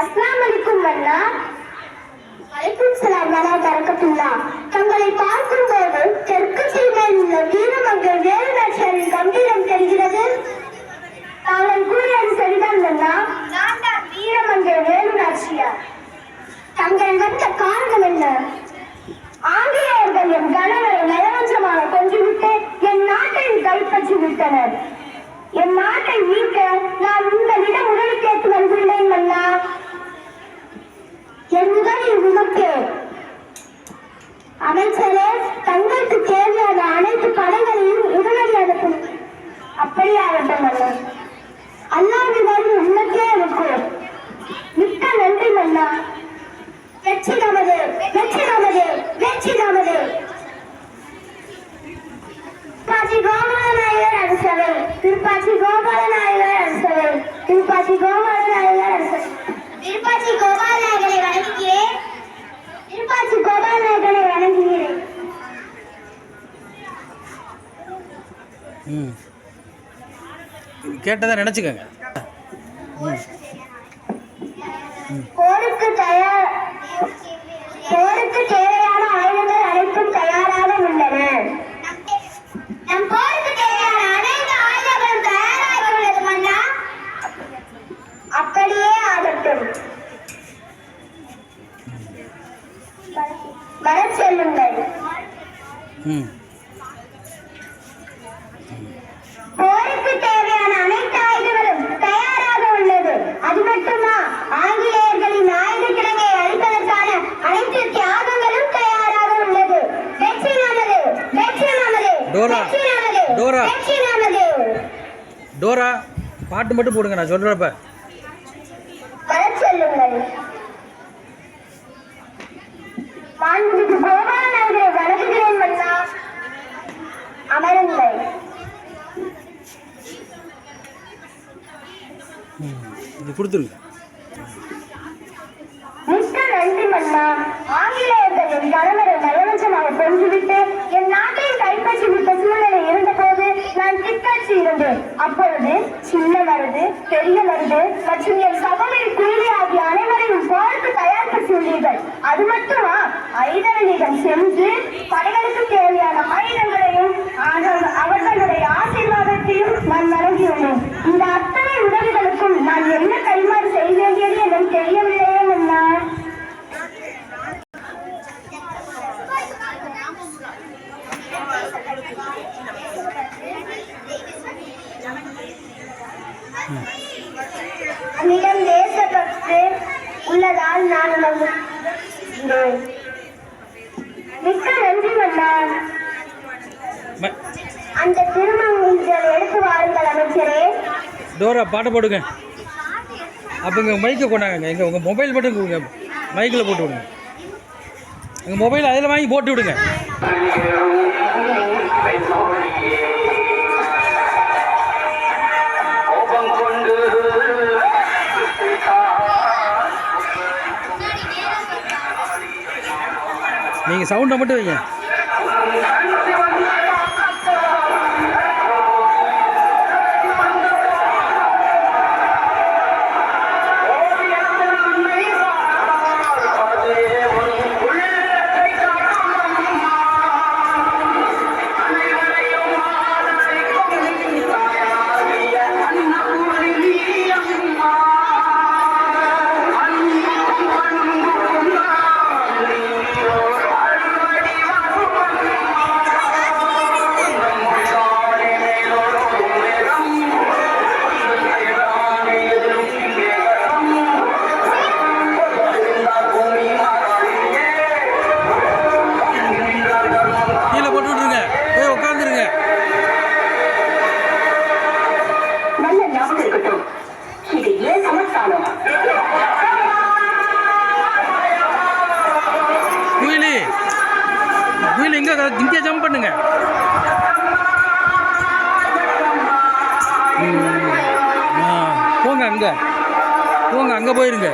அஸ்லாம் அலைக்கும் அண்ணா. வலைக்கும் ஸலாம் வலா பரக்கத்துல்லா. தங்களை பார்க்கும் போது தெற்கு சீமையில் உள்ள வீரமங்கை வேலுநாச்சியாரின் கம்பீரம் தெரிகிறது. தாங்கள் கூறியது சரிதான் அண்ணா. நான் தான் வீரமங்கை வேலுநாச்சியார். தங்கள் வந்த காரணம் என்ன? ஆங்கிலேயர்கள் என் கணவரை நயவஞ்சமாக கொன்றுவிட்டு என் நாட்டை கைப்பற்றி விட்டனர். என் நாட்டை மீட்க நான் உங்களிடம் உதவி கேட்டு வந்துள்ளேன் அண்ணா. என் உதவி உமக்கு. அமைச்சரே, தங்களுக்கு தேவையான அனைத்து படைகளையும் உடனடி அனுப்பும். அப்படியாகட்டும் அண்ணா. அல்லாவின் அருள் உனக்கே இருக்கும். மிக்க நன்றி அண்ணா. வெற்றி நமது, வெற்றி நமது, வெற்றி நமது. திருப்பாச்சி கோபாலநாயகர் அரசவை, திருப்பாச்சி கோபாலநாயகர் அரசவை, திருப்பாச்சி கோபாலநாயகர் அரசவை. திருப்பாச்சி கோபாலநாயகரை வணங்குகிறேன். திருப்பாச்சி கோபாலநாயகரை வணங்குகிறேன். கேட்டதா நினைச்சுக்கங்க. போருக்கு தேவையான ஆயுதங்கள் அனைத்தும் தயாராக உள்ளன. நம் போருக்கு தேவையான அனைத்து ஆயுதங்களும் தயாராக உள்ளது மன்னா. அப்படியே ஆகட்டும். வரச் செல்லுங்கள். போருக்கு தேவையான அனைத்து ஆயுதங்களும் தயாராக உள்ளது. அது மட்டுமா, ஆங்கிலேயர்களின் ஆயுத கிடங்கை அழிப்பதற்கான அனைத்து தியாகங்களும் தயாராக உள்ளது. வெற்றி நமது, வெற்றி நமது, வெற்றி நமது, வெற்றி நமது. டோரா பாட்டு மட்டும் போடுங்க, நான் சொல்றப்ப. வரச் செல்லுங்கள். மாண்புமிகு கோபாலநாயகரை வணங்குகிறேன் மன்னா. அமருங்கள். இது கொடுத்துருங்க. மிக்க நன்றி மன்னா. ஆங்கிலேயர்கள் என் கணவரை நயவஞ்சமாக கொன்றுவிட்டு என் நாட்டை கைப்பற்றி விட்ட சூழ்நிலை இருந்தபோது நான் திக்கற்று இருந்தேன். அப்பொழுது சின்ன மருது, பெரிய மருது மற்றும் என் சகோதரி குயிலி ஆகிய அனைவரையும் போருக்கு தயார்படுத்தியுள்ளீர்கள். அது மட்டுமா, ஐதரணிகள் சென்று படைகளுக்கு தேவையான ஆயுதங்களையும் அவர்களுடைய ஆசீர்வாதத்தையும் நான் வழங்கியுள்ளேன். இந்த அத்தனை உதவிகளுக்கும் நான் என்ன கைமாறு செய்ய வேண்டியது எனக்கு தெரியவில்லையே மன்னா. என்னிடம் தேசப்பற்று உள்ளதால் நான் மிக்க நன்றி மன்னா. அந்த திருமணங்கள் எடுத்து வாருங்கள் அமைச்சரே. டோரா பாட்டை போடுங்க. அப்போ இங்கே மைக்கை கொண்டாங்க. எங்கள் உங்கள் மொபைல் மட்டும் கொடுங்க, மைக்கில் போட்டு விடுங்க. எங்கள் மொபைல் அதில் வாங்கி போட்டு விடுங்க. நீங்கள் சவுண்டை மட்டும் வைங்க. இங்கே ஜம்ப் பண்ணுங்க. போங்க அங்கே போங்க, அங்கே போயிருங்க.